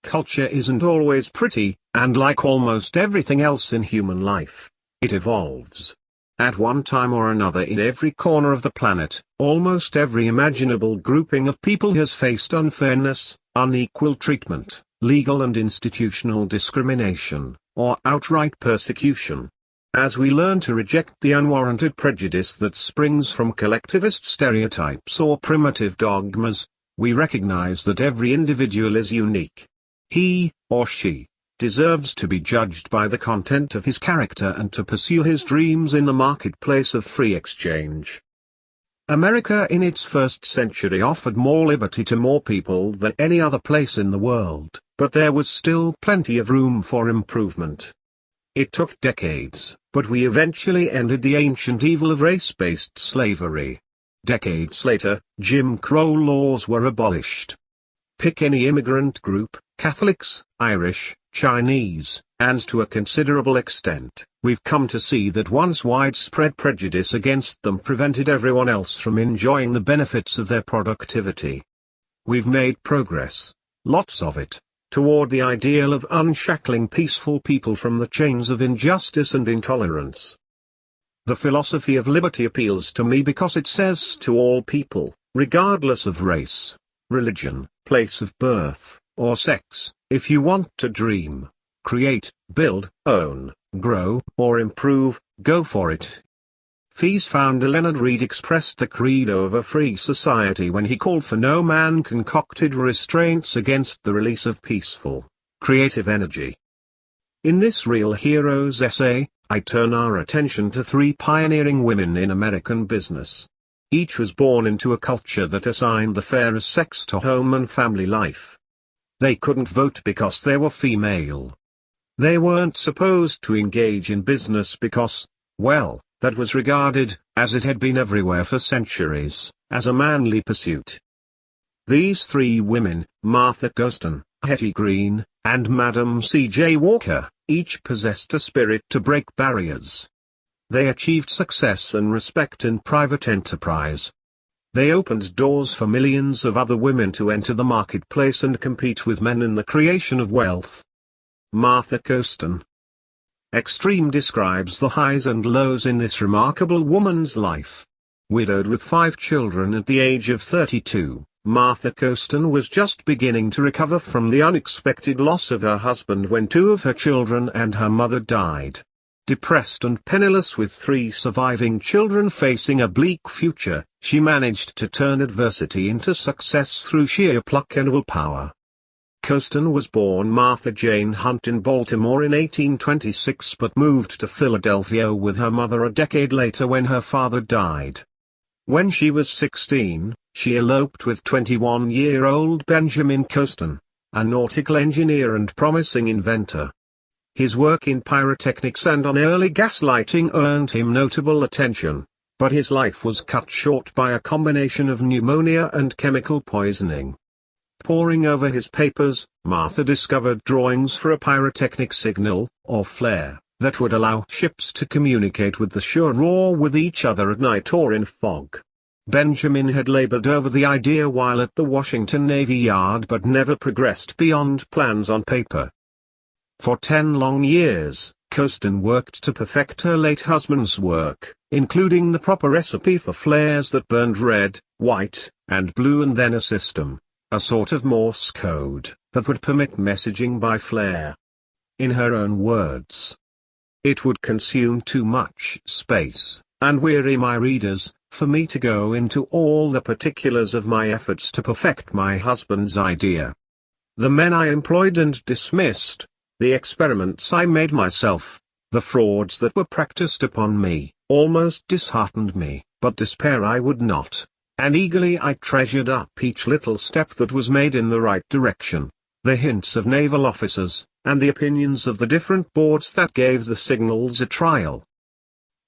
culture isn't always pretty, and like almost everything else in human life, it evolves. At one time or another in every corner of the planet, almost every imaginable grouping of people has faced unfairness, unequal treatment, legal and institutional discrimination, or outright persecution. As we learn to reject the unwarranted prejudice that springs from collectivist stereotypes or primitive dogmas, we recognize that every individual is unique. He, or she, deserves to be judged by the content of his character and to pursue his dreams in the marketplace of free exchange. America in its first century offered more liberty to more people than any other place in the world, but there was still plenty of room for improvement. It took decades, but we eventually ended the ancient evil of race-based slavery. Decades later, Jim Crow laws were abolished. Pick any immigrant group, Catholics, Irish, Chinese, and to a considerable extent, we've come to see that once widespread prejudice against them prevented everyone else from enjoying the benefits of their productivity. We've made progress, lots of it, toward the ideal of unshackling peaceful people from the chains of injustice and intolerance. The philosophy of liberty appeals to me because it says to all people, regardless of race, religion, place of birth, or sex, if you want to dream, create, build, own, grow, or improve, go for it. FEE's founder Leonard Read expressed the credo of a free society when he called for no man-concocted restraints against the release of peaceful, creative energy. In this Real Heroes essay, I turn our attention to three pioneering women in American business. Each was born into a culture that assigned the fairest sex to home and family life. They couldn't vote because they were female. They weren't supposed to engage in business because, well, that was regarded, as it had been everywhere for centuries, as a manly pursuit. These three women, Martha Coston, Hetty Green, and Madam C.J. Walker, each possessed a spirit to break barriers. They achieved success and respect in private enterprise. They opened doors for millions of other women to enter the marketplace and compete with men in the creation of wealth. Martha Coston. Extreme describes the highs and lows in this remarkable woman's life. Widowed with 5 children at the age of 32, Martha Coston was just beginning to recover from the unexpected loss of her husband when 2 of her children and her mother died. Depressed and penniless with 3 surviving children facing a bleak future, she managed to turn adversity into success through sheer pluck and willpower. Coston was born Martha Jane Hunt in Baltimore in 1826 but moved to Philadelphia with her mother a decade later when her father died. When she was 16, she eloped with 21-year-old Benjamin Coston, a nautical engineer and promising inventor. His work in pyrotechnics and on early gaslighting earned him notable attention, but his life was cut short by a combination of pneumonia and chemical poisoning. Poring over his papers, Martha discovered drawings for a pyrotechnic signal, or flare, that would allow ships to communicate with the shore or with each other at night or in fog. Benjamin had labored over the idea while at the Washington Navy Yard but never progressed beyond plans on paper. For 10 long years, Coston worked to perfect her late husband's work, including the proper recipe for flares that burned red, white, and blue and then a system, a sort of Morse code, that would permit messaging by flare. In her own words, "It would consume too much space, and weary my readers, for me to go into all the particulars of my efforts to perfect my husband's idea. The men I employed and dismissed, the experiments I made myself, the frauds that were practiced upon me, almost disheartened me, but despair I would not, and eagerly I treasured up each little step that was made in the right direction, the hints of naval officers, and the opinions of the different boards that gave the signals a trial."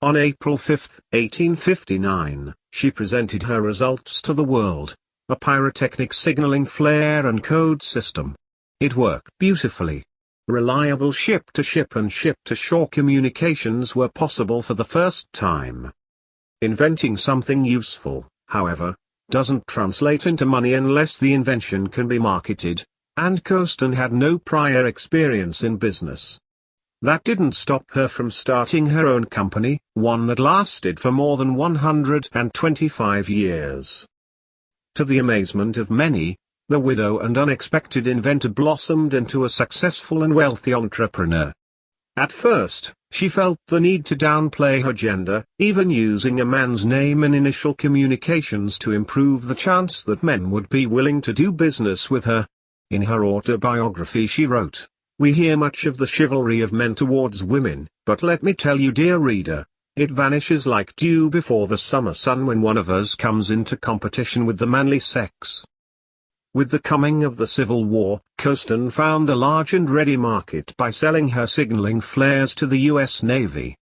On April 5, 1859, she presented her results to the world, a pyrotechnic signaling flare and code system. It worked beautifully. Reliable ship-to-ship and ship-to-shore communications were possible for the first time. Inventing something useful, however, doesn't translate into money unless the invention can be marketed, and Coston had no prior experience in business. That didn't stop her from starting her own company, one that lasted for more than 125 years. To the amazement of many, the widow and unexpected inventor blossomed into a successful and wealthy entrepreneur. At first, she felt the need to downplay her gender, even using a man's name in initial communications to improve the chance that men would be willing to do business with her. In her autobiography she wrote, "We hear much of the chivalry of men towards women, but let me tell you, dear reader, it vanishes like dew before the summer sun when one of us comes into competition with the manly sex." With the coming of the Civil War, Coston found a large and ready market by selling her signaling flares to the U.S. Navy.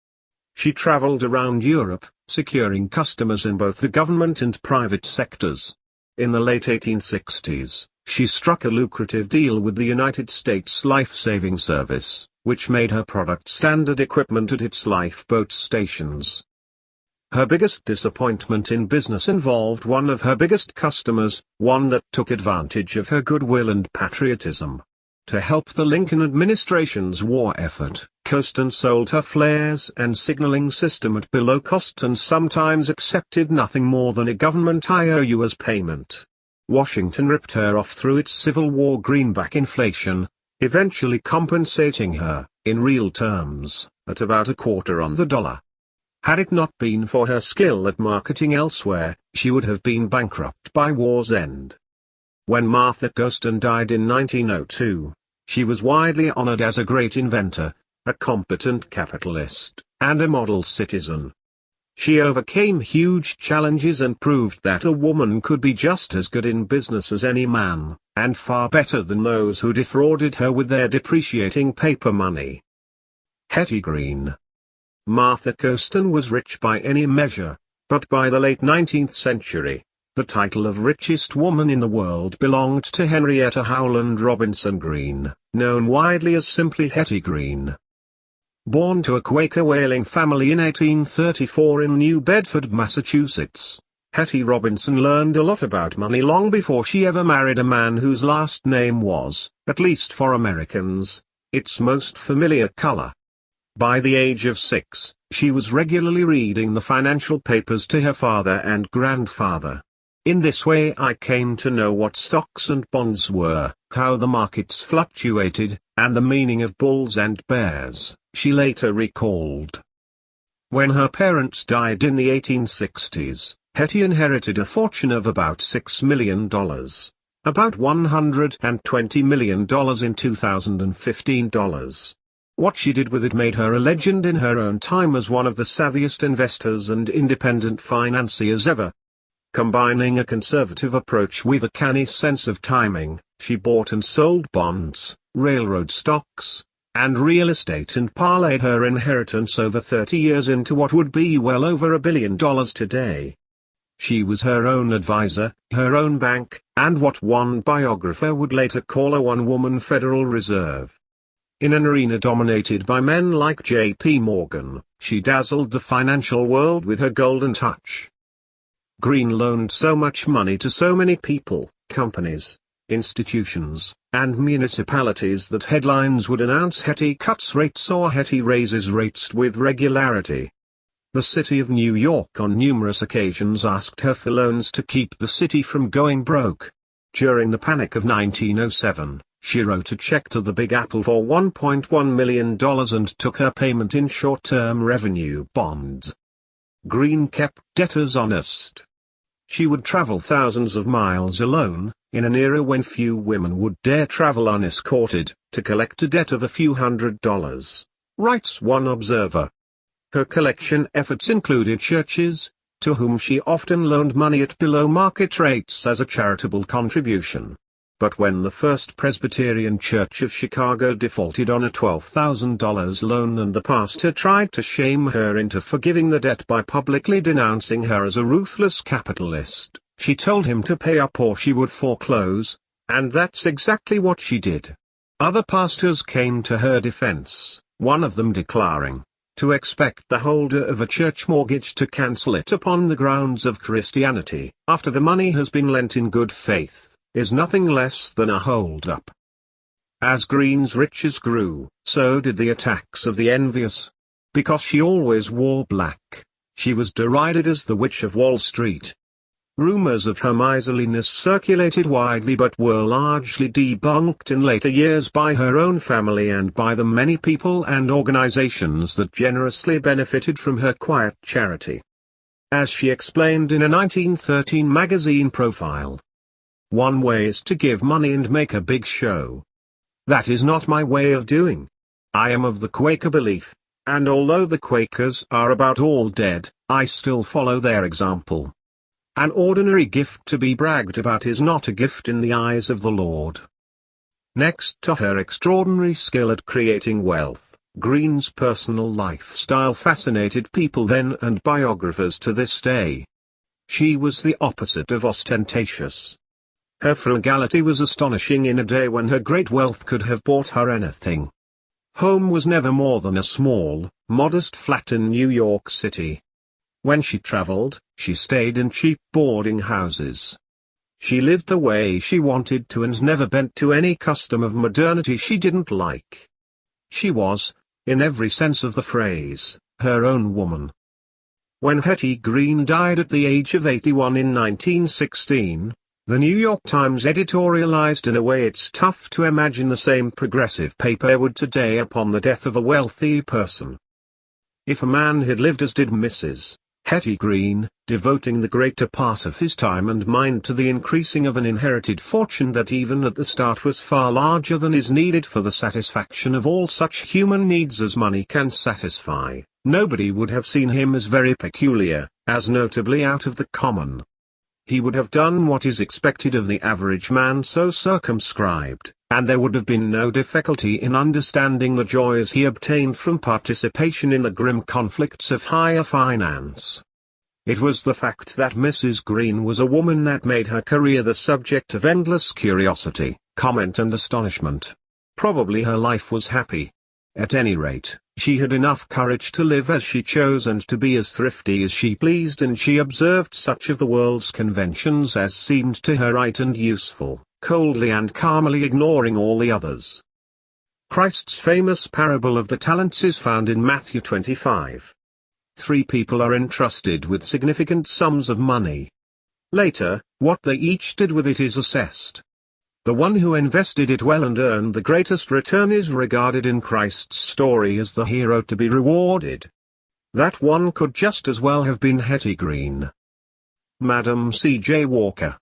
She traveled around Europe, securing customers in both the government and private sectors. In the late 1860s, she struck a lucrative deal with the United States Life-Saving Service, which made her product standard equipment at its lifeboat stations. Her biggest disappointment in business involved one of her biggest customers, one that took advantage of her goodwill and patriotism. To help the Lincoln administration's war effort, Coston sold her flares and signaling system at below cost and sometimes accepted nothing more than a government IOU as payment. Washington ripped her off through its Civil War greenback inflation, eventually compensating her, in real terms, at about a quarter on the dollar. Had it not been for her skill at marketing elsewhere, she would have been bankrupt by war's end. When Martha Coston died in 1902, she was widely honored as a great inventor, a competent capitalist, and a model citizen. She overcame huge challenges and proved that a woman could be just as good in business as any man, and far better than those who defrauded her with their depreciating paper money. Hetty Green. Martha Coston was rich by any measure, but by the late 19th century, the title of richest woman in the world belonged to Henrietta Howland Robinson Green, known widely as simply Hetty Green. Born to a Quaker whaling family in 1834 in New Bedford, Massachusetts, Hetty Robinson learned a lot about money long before she ever married a man whose last name was, at least for Americans, its most familiar color. By the age of 6, she was regularly reading the financial papers to her father and grandfather. In this way I came to know what stocks and bonds were, how the markets fluctuated, and the meaning of bulls and bears, she later recalled. When her parents died in the 1860s, Hetty inherited a fortune of about $6 million, about $120 million in 2015 dollars. What she did with it made her a legend in her own time as one of the savviest investors and independent financiers ever. Combining a conservative approach with a canny sense of timing, she bought and sold bonds, railroad stocks, and real estate and parlayed her inheritance over 30 years into what would be well over $1 billion today. She was her own advisor, her own bank, and what one biographer would later call a one-woman Federal Reserve. In an arena dominated by men like J.P. Morgan, she dazzled the financial world with her golden touch. Green loaned so much money to so many people, companies, institutions, and municipalities that headlines would announce Hetty cuts rates or Hetty raises rates with regularity. The city of New York on numerous occasions asked her for loans to keep the city from going broke. During the Panic of 1907, she wrote a check to the Big Apple for $1.1 million and took her payment in short-term revenue bonds. Green kept debtors honest. She would travel thousands of miles alone, in an era when few women would dare travel unescorted, to collect a debt of a few $100s, writes one observer. Her collection efforts included churches, to whom she often loaned money at below market rates as a charitable contribution. But when the First Presbyterian Church of Chicago defaulted on a $12,000 loan and the pastor tried to shame her into forgiving the debt by publicly denouncing her as a ruthless capitalist, she told him to pay up or she would foreclose, and that's exactly what she did. Other pastors came to her defense, one of them declaring, to expect the holder of a church mortgage to cancel it upon the grounds of Christianity, after the money has been lent in good faith, is nothing less than a hold-up. As Greene's riches grew, so did the attacks of the envious. Because she always wore black, she was derided as the Witch of Wall Street. Rumors of her miserliness circulated widely but were largely debunked in later years by her own family and by the many people and organizations that generously benefited from her quiet charity. As she explained in a 1913 magazine profile, "One way is to give money and make a big show. That is not my way of doing. I am of the Quaker belief, and although the Quakers are about all dead, I still follow their example. An ordinary gift to be bragged about is not a gift in the eyes of the Lord." Next to her extraordinary skill at creating wealth, Greene's personal lifestyle fascinated people then and biographers to this day. She was the opposite of ostentatious. Her frugality was astonishing in a day when her great wealth could have bought her anything. Home was never more than a small, modest flat in New York City. When she traveled, she stayed in cheap boarding houses. She lived the way she wanted to and never bent to any custom of modernity she didn't like. She was, in every sense of the phrase, her own woman. When Hetty Greene died at the age of 81 in 1916, the New York Times editorialized in a way it's tough to imagine the same progressive paper would today upon the death of a wealthy person. If a man had lived as did Mrs. Hetty Greene, devoting the greater part of his time and mind to the increasing of an inherited fortune that even at the start was far larger than is needed for the satisfaction of all such human needs as money can satisfy, nobody would have seen him as very peculiar, as notably out of the common. He would have done what is expected of the average man so circumscribed, and there would have been no difficulty in understanding the joys he obtained from participation in the grim conflicts of higher finance. It was the fact that Mrs. Greene was a woman that made her career the subject of endless curiosity, comment and astonishment. Probably her life was happy. At any rate, she had enough courage to live as she chose and to be as thrifty as she pleased, and she observed such of the world's conventions as seemed to her right and useful, coldly and calmly ignoring all the others. Christ's famous parable of the talents is found in Matthew 25. 3 people are entrusted with significant sums of money. Later, what they each did with it is assessed. The one who invested it well and earned the greatest return is regarded in Christ's story as the hero to be rewarded. That one could just as well have been Hetty Greene. Madam C.J. Walker.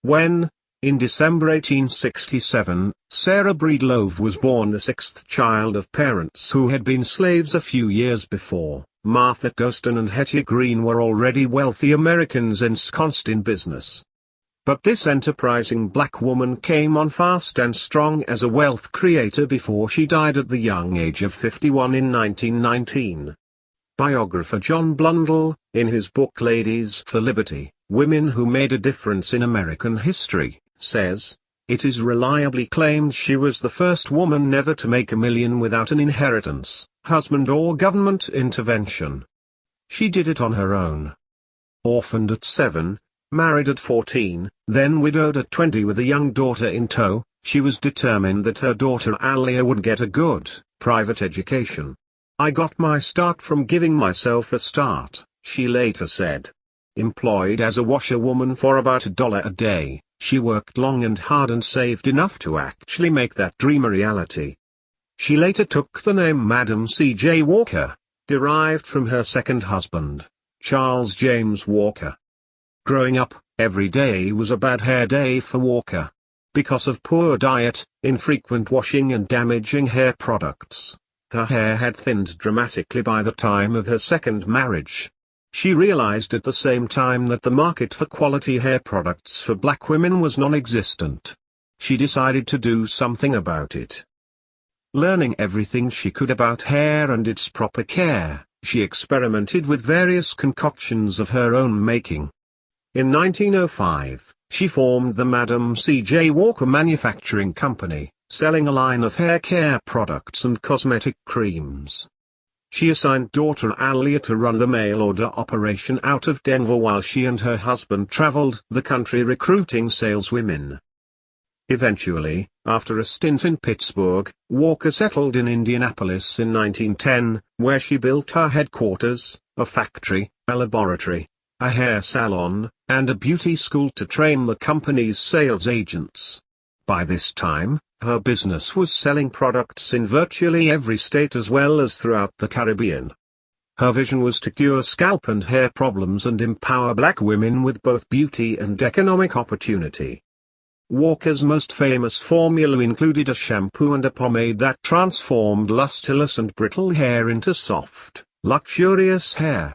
When, in December 1867, Sarah Breedlove was born, the 6th child of parents who had been slaves a few years before, Martha Coston and Hetty Greene were already wealthy Americans ensconced in business. But this enterprising black woman came on fast and strong as a wealth creator before she died at the young age of 51 in 1919. Biographer John Blundell, in his book Ladies for Liberty, Women Who Made a Difference in American History, says, "It is reliably claimed she was the first woman never to make $1 million without an inheritance, husband or government intervention. She did it on her own. Orphaned at 7, married at 14, then widowed at 20 with a young daughter in tow, she was determined that her daughter Alia would get a good, private education. I got my start from giving myself a start," she later said. Employed as a washerwoman for about $1 a day, she worked long and hard and saved enough to actually make that dream a reality. She later took the name Madam C.J. Walker, derived from her second husband, Charles James Walker. Growing up, every day was a bad hair day for Walker. Because of poor diet, infrequent washing and damaging hair products, her hair had thinned dramatically by the time of her second marriage. She realized at the same time that the market for quality hair products for black women was non-existent. She decided to do something about it. Learning everything she could about hair and its proper care, she experimented with various concoctions of her own making. In 1905, she formed the Madam C.J. Walker Manufacturing Company, selling a line of hair care products and cosmetic creams. She assigned daughter Alia to run the mail-order operation out of Denver while she and her husband traveled the country recruiting saleswomen. Eventually, after a stint in Pittsburgh, Walker settled in Indianapolis in 1910, where she built her headquarters, a factory, a laboratory, a hair salon, and a beauty school to train the company's sales agents. By this time, her business was selling products in virtually every state as well as throughout the Caribbean. Her vision was to cure scalp and hair problems and empower black women with both beauty and economic opportunity. Walker's most famous formula included a shampoo and a pomade that transformed lusterless and brittle hair into soft, luxurious hair.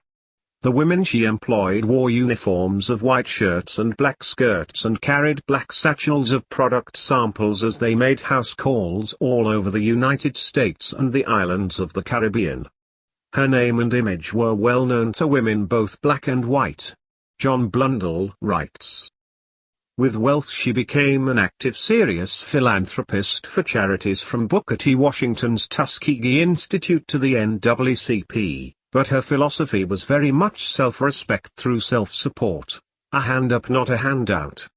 The women she employed wore uniforms of white shirts and black skirts and carried black satchels of product samples as they made house calls all over the United States and the islands of the Caribbean. Her name and image were well known to women both black and white. John Blundell writes, "With wealth she became an active serious philanthropist for charities from Booker T. Washington's Tuskegee Institute to the NAACP, but her philosophy was very much self-respect through self-support, a hand up not a handout.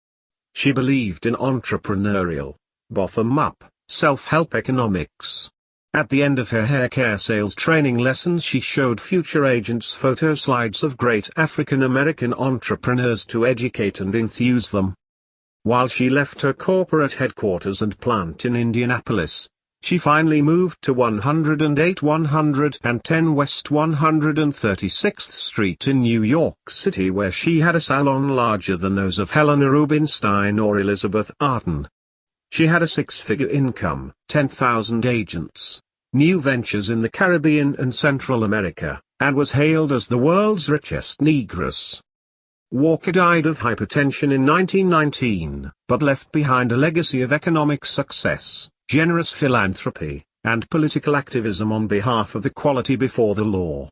She believed in entrepreneurial, bottom-up, self-help economics. At the end of her hair care sales training lessons she showed future agents photo slides of great African American entrepreneurs to educate and enthuse them. While she left her corporate headquarters and plant in Indianapolis, she finally moved to 108 110 West 136th Street in New York City, where she had a salon larger than those of Helena Rubinstein or Elizabeth Arden. She had a six-figure income, 10,000 agents, new ventures in the Caribbean and Central America, and was hailed as the world's richest negress. Walker died of hypertension in 1919, but left behind a legacy of economic success, generous philanthropy, and political activism on behalf of equality before the law.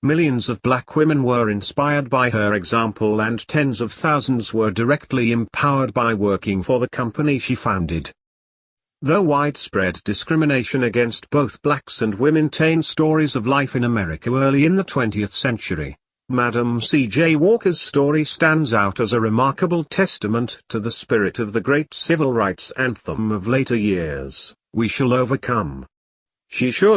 Millions of black women were inspired by her example and tens of thousands were directly empowered by working for the company she founded. Though widespread discrimination against both blacks and women tainted stories of life in America early in the 20th century, Madam C.J. Walker's story stands out as a remarkable testament to the spirit of the great civil rights anthem of later years, "We shall overcome." She surely